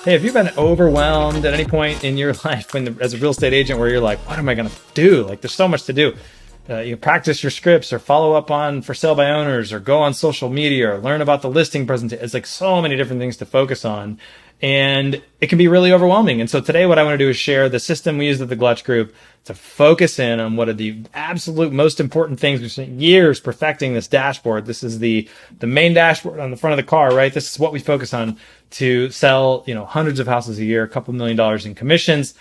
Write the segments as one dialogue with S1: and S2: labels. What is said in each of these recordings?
S1: Hey, have you been overwhelmed at any point in your life as a real estate agent where you're like, what am I going to do? Like, there's so much to do. You practice your scripts or follow up on for sale by owners or go on social media or learn about the listing presentation. It's like so many different things to focus on. And it can be really overwhelming. And so today what I want to do is share the system we use at the Glutch Group to focus in on what are the absolute most important things. We've spent years perfecting this dashboard. This is the main dashboard on the front of the car, right? This is what we focus on to sell, hundreds of houses a year, a couple $1 million in commissions,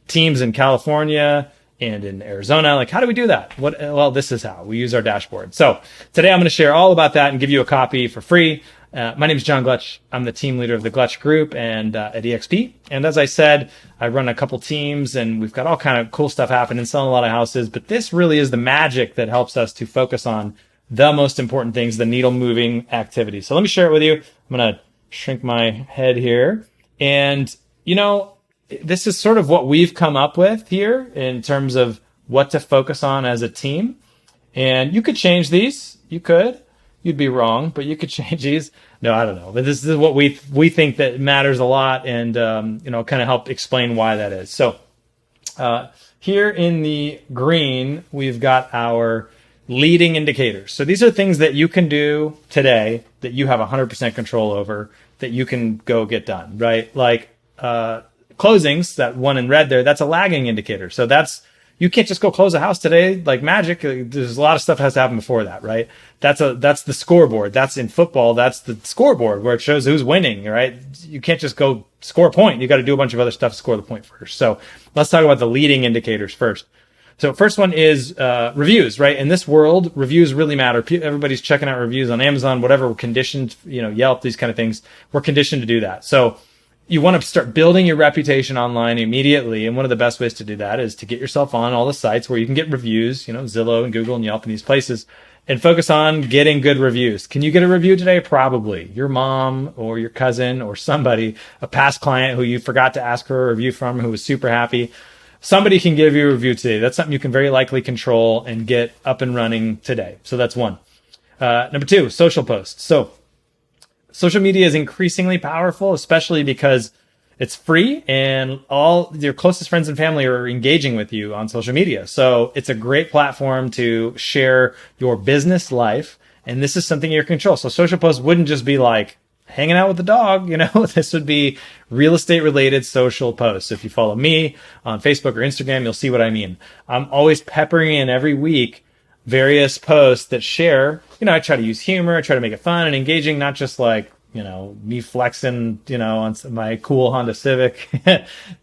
S1: teams in California and in Arizona. Like, how do we do that? Well, this is how we use our dashboard. So today I'm going to share all about that and give you a copy for free. My name is John Glutch. I'm the team leader of the Glutch Group and at EXP. And as I said, I run a couple teams and we've got all kind of cool stuff happening, selling a lot of houses. But this really is the magic that helps us to focus on the most important things, the needle moving activities. So let me share it with you. I'm going to shrink my head here. And, this is sort of what we've come up with here in terms of what to focus on as a team. And you could change these. You could. You'd be wrong, but you could change these. No, I don't know. But this is what we think that matters a lot and, kind of help explain why that is. So here in the green, we've got our leading indicators. So these are things that you can do today that you have 100% control over that you can go get done, right? Like closings, that one in red there, that's a lagging indicator. So you can't just go close a house today like magic. There's a lot of stuff that has to happen before that, right? That's the scoreboard. That's in football. That's the scoreboard where it shows who's winning, right? You can't just go score a point. You got to do a bunch of other stuff to score the point first. So let's talk about the leading indicators first. So first one is reviews, right? In this world, reviews really matter. Everybody's checking out reviews on Amazon, whatever. We're conditioned, Yelp, these kind of things. We're conditioned to do that. So you want to start building your reputation online immediately. And one of the best ways to do that is to get yourself on all the sites where you can get reviews, Zillow and Google and Yelp and these places, and focus on getting good reviews. Can you get a review today? Probably. Your mom or your cousin or somebody, a past client who you forgot to ask for a review from, who was super happy. Somebody can give you a review today. That's something you can very likely control and get up and running today. So that's one. Number two, social posts. So social media is increasingly powerful, especially because it's free and all your closest friends and family are engaging with you on social media. So it's a great platform to share your business life. And this is something you control. So social posts wouldn't just be like hanging out with the dog, this would be real estate related social posts. If you follow me on Facebook or Instagram, you'll see what I mean. I'm always peppering in every week various posts that share, I try to use humor, I try to make it fun and engaging, not just like, me flexing, on my cool Honda Civic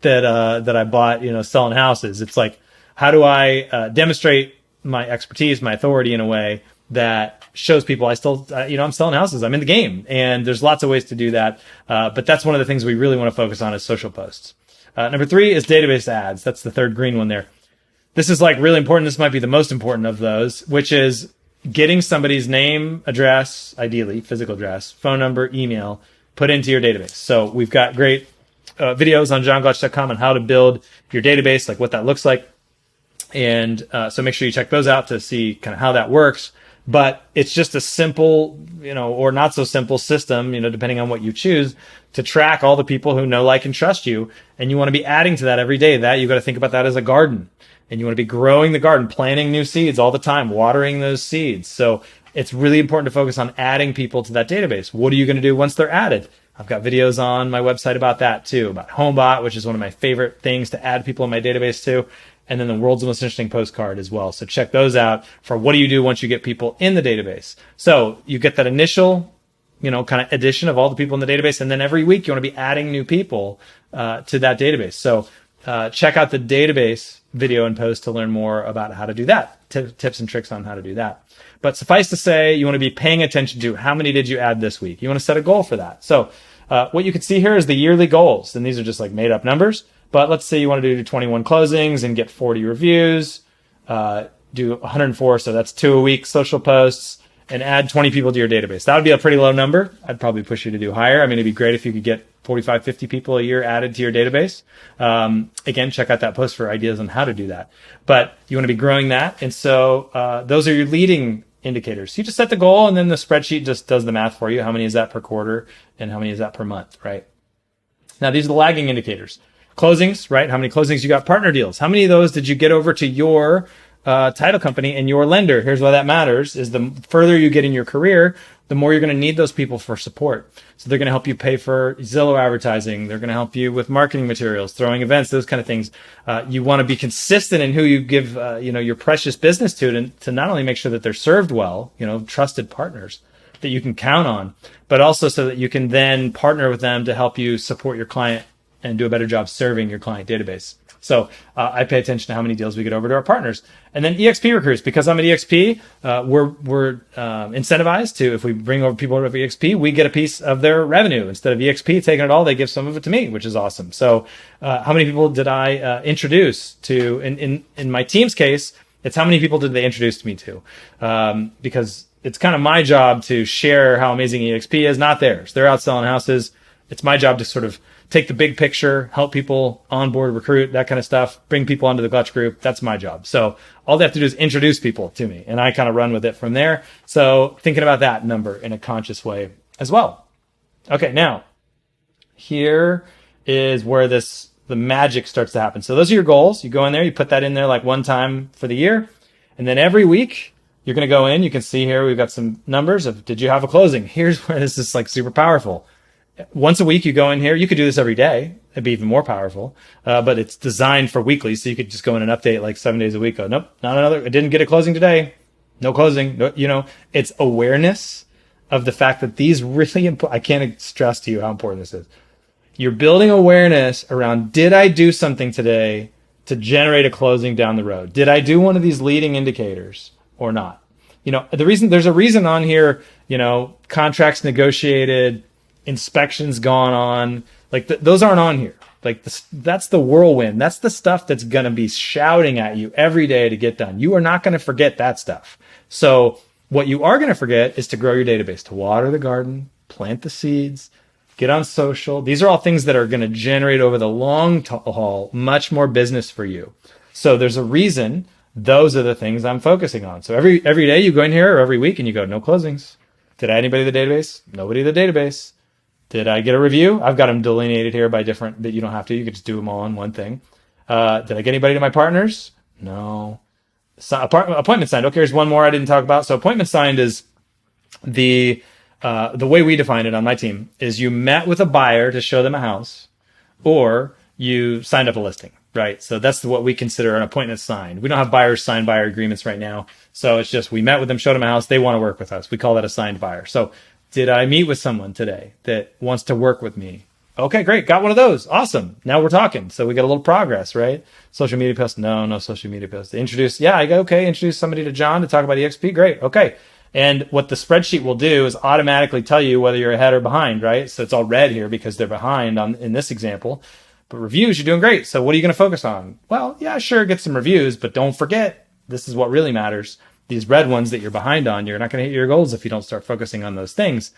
S1: that I bought, selling houses. It's like, how do I demonstrate my expertise, my authority in a way that shows people I'm selling houses, I'm in the game. And there's lots of ways to do that. But that's one of the things we really want to focus on is social posts. Number three is database ads. That's the third green one there. This is like really important. This might be the most important of those, which is getting somebody's name, address, ideally physical address, phone number, email, put into your database. So we've got great videos on johnglutch.com on how to build your database, like what that looks like. And so make sure you check those out to see kind of how that works. But it's just a simple, or not so simple system, depending on what you choose to track all the people who know, like, and trust you. And you want to be adding to that every day. That you got to think about that as a garden. And you want to be growing the garden, planting new seeds all the time, watering those seeds. So it's really important to focus on adding people to that database. What are you going to do once they're added? I've got videos on my website about that too, about HomeBot, which is one of my favorite things to add people in my database to. And then the world's most interesting postcard as well. So check those out for what do you do once you get people in the database. So you get that initial, kind of addition of all the people in the database. And then every week you want to be adding new people to that database. So check out the database video and post to learn more about how to do that, tips and tricks on how to do that. But suffice to say, you want to be paying attention to how many did you add this week. You want to set a goal for that. So what you can see here is the yearly goals. And these are just like made up numbers. But let's say you want to do 21 closings and get 40 reviews, do 104. So that's 2 a week social posts and add 20 people to your database. That would be a pretty low number. I'd probably push you to do higher. I mean, it'd be great if you could get 45, 50 people a year added to your database. Again, check out that post for ideas on how to do that. But you want to be growing that. And so those are your leading indicators. You just set the goal and then the spreadsheet just does the math for you. How many is that per quarter and how many is that per month, right? Now, these are the lagging indicators. Closings, right? How many closings you got? Partner deals. How many of those did you get over to your title company and your lender? Here's why that matters: is the further you get in your career, the more you're going to need those people for support. So they're going to help you pay for Zillow advertising. They're going to help you with marketing materials, throwing events, those kind of things. You want to be consistent in who you give, your precious business to not only make sure that they're served well, trusted partners that you can count on, but also so that you can then partner with them to help you support your client and do a better job serving your client database. So I pay attention to how many deals we get over to our partners. And then EXP recruits, because I'm an EXP, we're incentivized to, if we bring over people over to EXP, we get a piece of their revenue. Instead of EXP taking it all, they give some of it to me, which is awesome. So how many people did I introduce to, in my team's case, it's how many people did they introduce me to? Because it's kind of my job to share how amazing EXP is, not theirs. They're out selling houses. It's my job to sort of take the big picture, help people onboard, recruit, that kind of stuff, bring people onto the Glutch Group. That's my job. So all they have to do is introduce people to me, and I kind of run with it from there. So thinking about that number in a conscious way as well. Okay, now here is where the magic starts to happen. So those are your goals. You go in there, you put that in there like one time for the year, and then every week you're going to go in. You can see here we've got some numbers of, did you have a closing? Here's where this is like super powerful. Once a week, you go in here. You could do this every day. It'd be even more powerful. But it's designed for weekly, so you could just go in and update like 7 days a week. Go, nope, not another. I didn't get a closing today. No closing. No, it's awareness of the fact that these really important. I can't stress to you how important this is. You're building awareness around, did I do something today to generate a closing down the road? Did I do one of these leading indicators or not? There's a reason on here, contracts negotiated, inspections gone on, like those aren't on here. Like that's the whirlwind. That's the stuff that's going to be shouting at you every day to get done. You are not going to forget that stuff. So what you are going to forget is to grow your database, to water the garden, plant the seeds, get on social. These are all things that are going to generate over the long haul much more business for you. So there's a reason those are the things I'm focusing on. So every day you go in here, or every week, and you go, no closings. Did I add anybody to the database? Nobody to the database. Did I get a review? I've got them delineated here by different, that you don't have to. You could just do them all in one thing. Did I get anybody to my partners? No. Appointment signed. Okay, here's one more I didn't talk about. So appointment signed is the way we define it on my team is you met with a buyer to show them a house, or you signed up a listing, right? So that's what we consider an appointment signed. We don't have buyers sign buyer agreements right now. So it's just we met with them, showed them a house. They want to work with us. We call that a signed buyer. So did I meet with someone today that wants to work with me? Okay, great. Got one of those. Awesome. Now we're talking. So we got a little progress, right? Social media post. No social media post. Introduce. Yeah, I go, okay. Introduce somebody to John to talk about EXP. Great. Okay. And what the spreadsheet will do is automatically tell you whether you're ahead or behind, right? So it's all red here because they're behind in this example. But reviews, you're doing great. So what are you going to focus on? Well, yeah, sure, get some reviews, but don't forget, this is what really matters. These red ones that you're behind on, you're not going to hit your goals if you don't start focusing on those things.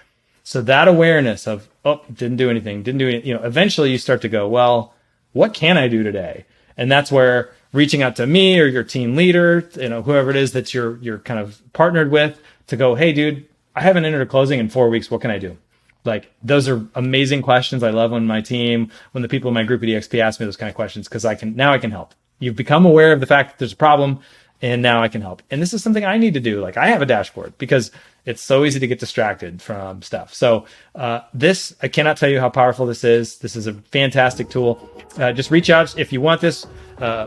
S1: So that awareness of, didn't do anything, eventually you start to go, well, what can I do today? And that's where reaching out to me or your team leader, whoever it is that you're kind of partnered with, to go, hey, dude, I haven't entered a closing in 4 weeks. What can I do? Like, those are amazing questions. I love when the people in my group at EXP ask me those kind of questions, because now I can help. You've become aware of the fact that there's a problem, and now I can help. And this is something I need to do. Like, I have a dashboard because it's so easy to get distracted from stuff. So I cannot tell you how powerful this is. This is a fantastic tool. Just reach out if you want this.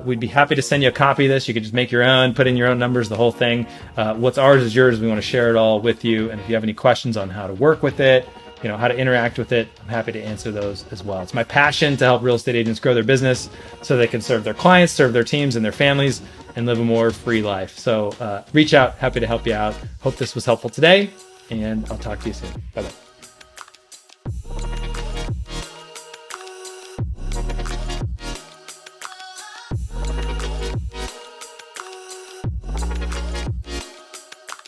S1: We'd be happy to send you a copy of this. You could just make your own, put in your own numbers, the whole thing. What's ours is yours. We want to share it all with you. And if you have any questions on how to work with it, how to interact with it, I'm happy to answer those as well. It's my passion to help real estate agents grow their business so they can serve their clients, serve their teams and their families, and live a more free life. So reach out. Happy to help you out. Hope this was helpful today, and I'll talk to you soon. Bye-bye.